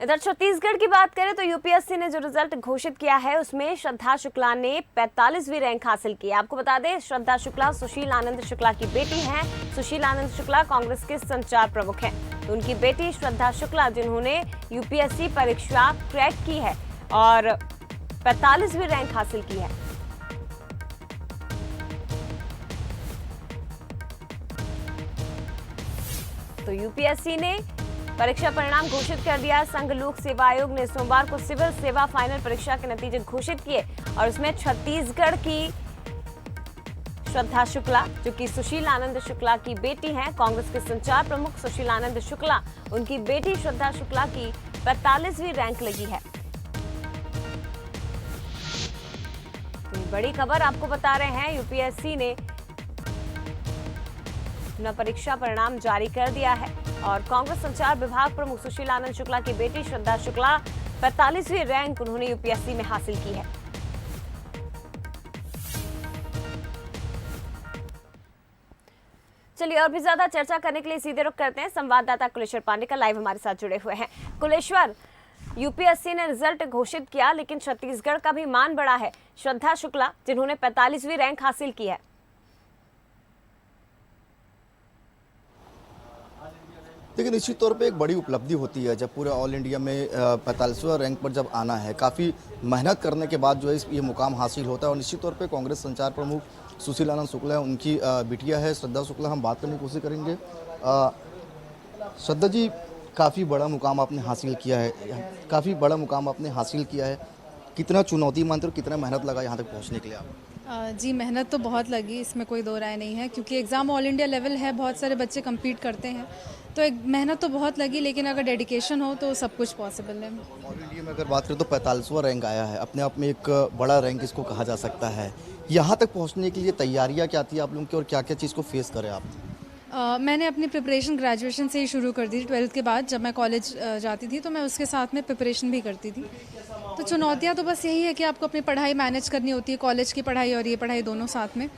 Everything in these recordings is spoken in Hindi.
इधर छत्तीसगढ़ की बात करें तो यूपीएससी ने जो रिजल्ट घोषित किया है उसमें श्रद्धा शुक्ला ने 45वीं रैंक हासिल की। आपको बता दें, श्रद्धा शुक्ला सुशील आनंद शुक्ला की बेटी हैं। सुशील आनंद शुक्ला कांग्रेस के संचार प्रमुख हैं। तो उनकी बेटी श्रद्धा शुक्ला, जिन्होंने यूपीएससी परीक्षा क्रैक की है और 45वीं रैंक हासिल की है। तो यूपीएससी ने परीक्षा परिणाम घोषित कर दिया। संघ लोक सेवा आयोग ने सोमवार को सिविल सेवा फाइनल परीक्षा के नतीजे घोषित किए और उसमें छत्तीसगढ़ की श्रद्धा शुक्ला, जो कि सुशील आनंद शुक्ला की बेटी हैं, कांग्रेस के संचार प्रमुख सुशील आनंद शुक्ला, उनकी बेटी श्रद्धा शुक्ला की 45वीं रैंक लगी है। बड़ी खबर आपको बता रहे हैं, यूपीएससी ने अपना परीक्षा परिणाम जारी कर दिया है और कांग्रेस संचार विभाग प्रमुख सुशील आनंद शुक्ला की बेटी श्रद्धा शुक्ला 45वीं रैंक उन्होंने यूपीएससी में हासिल की है। चलिए और भी ज्यादा चर्चा करने के लिए सीधे रुख करते हैं। संवाददाता कुलेश्वर पांडे का लाइव हमारे साथ जुड़े हुए हैं। कुलेश्वर, यूपीएससी ने रिजल्ट घोषित किया लेकिन छत्तीसगढ़ का भी मान बढ़ा है। श्रद्धा शुक्ला जिन्होंने 45वीं रैंक हासिल की है। देखिए, निश्चित तौर पे एक बड़ी उपलब्धि होती है जब पूरे ऑल इंडिया में 45वां रैंक पर जब आना है। काफ़ी मेहनत करने के बाद जो है ये मुकाम हासिल होता है और निश्चित तौर पे कांग्रेस संचार प्रमुख सुशील आनंद शुक्ला है, उनकी बिटिया है श्रद्धा शुक्ला, हम बात करने की कोशिश करेंगे। श्रद्धा जी, काफ़ी बड़ा मुकाम आपने हासिल किया है, कितना चुनौती मानते हो, कितना मेहनत लगा यहाँ तक पहुँचने के लिए आप? जी, मेहनत तो बहुत लगी, इसमें कोई दो राय नहीं है, क्योंकि एग्ज़ाम ऑल इंडिया लेवल है, बहुत सारे बच्चे कम्पीट करते हैं, तो एक मेहनत तो बहुत लगी, लेकिन अगर डेडिकेशन हो तो सब कुछ पॉसिबल है। ऑल इंडिया में अगर बात करें तो 45वां रैंक आया है, अपने आप में एक बड़ा रैंक इसको कहा जा सकता है। यहाँ तक पहुँचने के लिए तैयारियाँ क्या थी आप लोगों की और क्या क्या चीज़ को फेस करें आप? मैंने अपनी प्रिपरेशन ग्रेजुएशन से ही शुरू कर दी थी। 12th के बाद जब मैं कॉलेज जाती थी तो मैं उसके साथ में प्रिपरेशन भी करती थी। तो चुनौतियाँ तो बस यही है कि आपको अपनी पढ़ाई मैनेज करनी होती है, कॉलेज की पढ़ाई और ये पढ़ाई दोनों साथ में।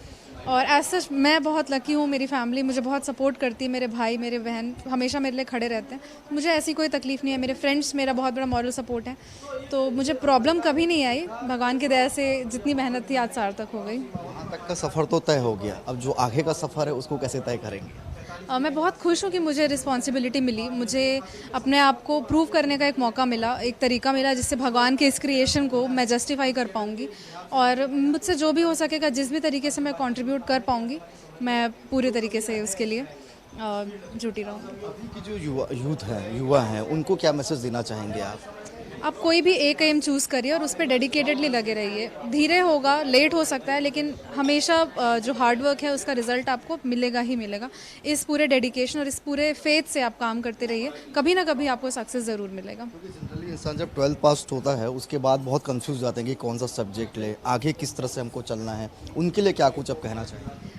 और एज सच मैं बहुत लकी हूँ, मेरी फैमिली मुझे बहुत सपोर्ट करती है, मेरे भाई मेरे बहन हमेशा मेरे लिए खड़े रहते हैं, मुझे ऐसी कोई तकलीफ़ नहीं है। मेरे फ्रेंड्स मेरा बहुत बड़ा मॉरल सपोर्ट है, तो मुझे प्रॉब्लम कभी नहीं आई। भगवान की दया से जितनी मेहनत थी आज सार्थक हो गई। वहाँ तक का सफ़र तो तय हो गया, अब जो आगे का सफ़र है उसको कैसे तय करेंगे? मैं बहुत खुश हूँ कि मुझे रिस्पॉन्सिबिलिटी मिली, मुझे अपने आप को प्रूव करने का एक मौका मिला, एक तरीका मिला जिससे भगवान के इस क्रिएशन को मैं जस्टिफाई कर पाऊँगी और मुझसे जो भी हो सकेगा, जिस भी तरीके से मैं कंट्रीब्यूट कर पाऊँगी, मैं पूरे तरीके से उसके लिए जुटी रहूँगी। अभी की जो युवा हैं उनको क्या मैसेज देना चाहेंगे आप? आप कोई भी एक एम चूज़ करिए और उस पर डेडिकेटेडली लगे रहिए। धीरे होगा, लेट हो सकता है, लेकिन हमेशा जो हार्डवर्क है उसका रिजल्ट आपको मिलेगा ही मिलेगा। इस पूरे डेडिकेशन और इस पूरे फेथ से आप काम करते रहिए, कभी ना कभी आपको सक्सेस ज़रूर मिलेगा। जनरली इंसान जब 12th पास होता है उसके बाद बहुत कंफ्यूज जाते हैं कि कौन सा सब्जेक्ट ले, आगे किस तरह से हमको चलना है, उनके लिए क्या कुछ आप कहना चाहेंगे?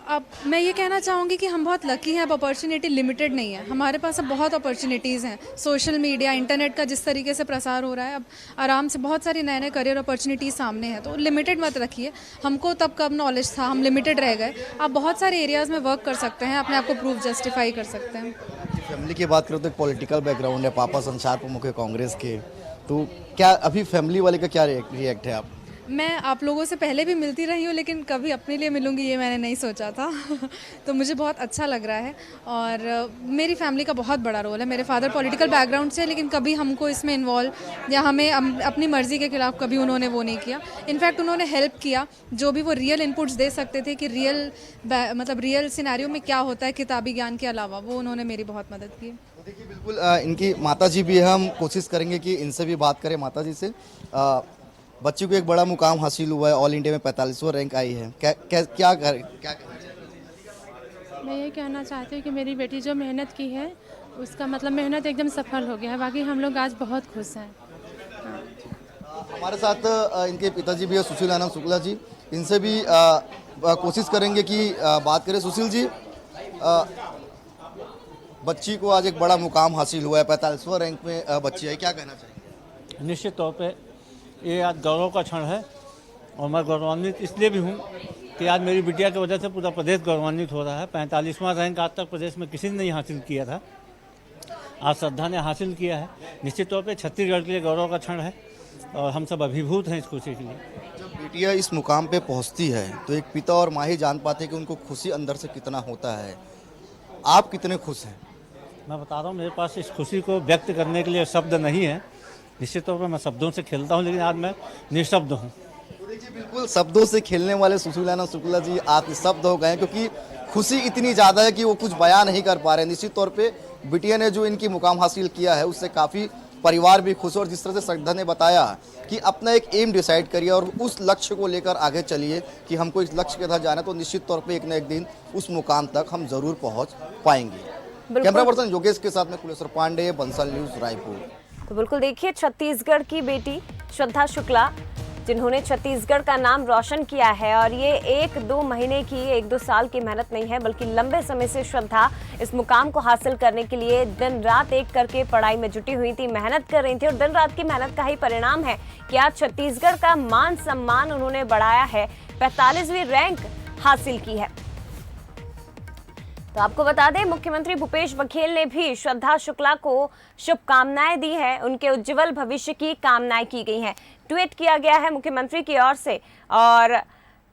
अब मैं ये कहना चाहूँगी कि हम बहुत लकी हैं, अब अपॉर्चुनिटी लिमिटेड नहीं है, हमारे पास अब बहुत अपॉर्चुनिटीज़ हैं। सोशल मीडिया, इंटरनेट का जिस तरीके से प्रसार हो रहा है, अब आराम से बहुत सारी नए नए करियर अपॉर्चुनिटीज़ सामने हैं, तो लिमिटेड मत रखिए। हमको तब कब नॉलेज था, हम लिमिटेड रह गए। आप बहुत सारे एरियाज़ में वर्क कर सकते हैं, अपने आप को प्रूफ जस्टिफाई कर सकते हैं। फैमिली की बात करें तो एक पॉलिटिकल बैकग्राउंड है, पापा संचार प्रमुख है कांग्रेस के, तो क्या अभी फैमिली वाले का क्या रिएक्ट है आप? मैं आप लोगों से पहले भी मिलती रही हूँ, लेकिन कभी अपने लिए मिलूंगी ये मैंने नहीं सोचा था तो मुझे बहुत अच्छा लग रहा है। और मेरी फैमिली का बहुत बड़ा रोल है। मेरे फादर पॉलिटिकल बैकग्राउंड से, लेकिन कभी हमको इसमें इन्वॉल्व या हमें अपनी मर्ज़ी के खिलाफ कभी उन्होंने वो नहीं किया। इनफैक्ट उन्होंने हेल्प किया, जो भी वो रियल इनपुट्स दे सकते थे कि रियल सिनेरियो में क्या होता है किताबी ज्ञान के अलावा, वो उन्होंने मेरी बहुत मदद की। देखिए, बिल्कुल इनकी माता जी भी है, हम कोशिश करेंगे कि इनसे भी बात करें। माता जी से, बच्ची को एक बड़ा मुकाम हासिल हुआ है, ऑल इंडिया में 45वां रैंक आई है, क्या मैं ये कहना चाहती हूँ कि मेरी बेटी जो मेहनत की है उसका मतलब मेहनत एकदम सफल हो गया है। बाकी हम लोग आज बहुत खुश हैं। हमारे साथ इनके पिताजी भी है सुशील आनंद शुक्ला जी, इनसे भी कोशिश करेंगे कि बात करें। सुशील जी, बच्ची को आज एक बड़ा मुकाम हासिल हुआ है, 45वां रैंक में बच्ची है, क्या कहना चाहिए? निश्चित तौर पे ये आज गौरव का क्षण है और मैं गौरवान्वित इसलिए भी हूँ कि आज मेरी बिटिया की वजह से पूरा प्रदेश गौरवान्वित हो रहा है। 45वां रैंक आज तक प्रदेश में किसी ने नहीं हासिल किया था आज श्रद्धा ने हासिल किया है। निश्चित तौर पे छत्तीसगढ़ के लिए गौरव का क्षण है और हम सब अभिभूत हैं इस खुशी के लिए। जब बेटियां इस मुकाम पे पहुंचती है तो एक पिता और माँ ही जान पाते हैं कि उनको खुशी अंदर से कितना होता है। आप कितने खुश हैं? मैं बता रहा हूँ, मेरे पास इस खुशी को व्यक्त करने के लिए शब्द नहीं है। निश्चित तौर पर मैं शब्दों से खेलता हूँ, लेकिन आज मैं निःशब्द हूँ। तो देखिए, बिल्कुल शब्दों से खेलने वाले सुशीलानंद शुक्ला जी आप निःशब्द हो गए, क्योंकि खुशी इतनी ज़्यादा है कि वो कुछ बयान नहीं कर पा रहे। निश्चित तौर पे बिटिया ने जो इनकी मुकाम हासिल किया है उससे काफ़ी परिवार भी खुश है। और जिस तरह से श्रद्धा ने बताया कि अपना एक एम डिसाइड करिए और उस लक्ष्य को लेकर आगे चलिए कि हमको इस लक्ष्य के तहत जाना है, तो निश्चित तौर पे एक न एक दिन उस मुकाम तक हम जरूर पहुंच पाएंगे। कैमरा पर्सन योगेश के साथ में कुलेश्वर पांडे, बंसल न्यूज, रायपुर। तो बिल्कुल देखिए, छत्तीसगढ़ की बेटी श्रद्धा शुक्ला जिन्होंने छत्तीसगढ़ का नाम रोशन किया है, और ये 1-2 महीने की, 1-2 साल की मेहनत नहीं है, बल्कि लंबे समय से श्रद्धा इस मुकाम को हासिल करने के लिए दिन रात एक करके पढ़ाई में जुटी हुई थी, मेहनत कर रही थी। और दिन रात की मेहनत का ही परिणाम है कि आज छत्तीसगढ़ का मान सम्मान उन्होंने बढ़ाया है, 45वीं रैंक हासिल की है। तो आपको बता दें, मुख्यमंत्री भूपेश बघेल ने भी श्रद्धा शुक्ला को शुभकामनाएं दी है, उनके उज्जवल भविष्य की कामनाएं की गई हैं। ट्वीट किया गया है मुख्यमंत्री की ओर से और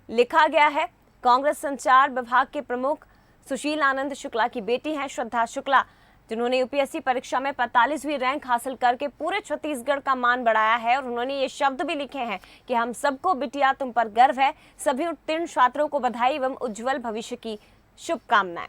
लिखा गया है, कांग्रेस संचार विभाग के प्रमुख सुशील आनंद शुक्ला की बेटी हैं श्रद्धा शुक्ला, जिन्होंने यूपीएससी परीक्षा में 45वीं रैंक हासिल करके पूरे छत्तीसगढ़ का मान बढ़ाया है। और उन्होंने ये शब्द भी लिखे हैं कि हम सबको बिटिया तुम पर गर्व है, सभी उत्तीर्ण छात्रों को बधाई एवं उज्जवल भविष्य की शुभकामनाएं।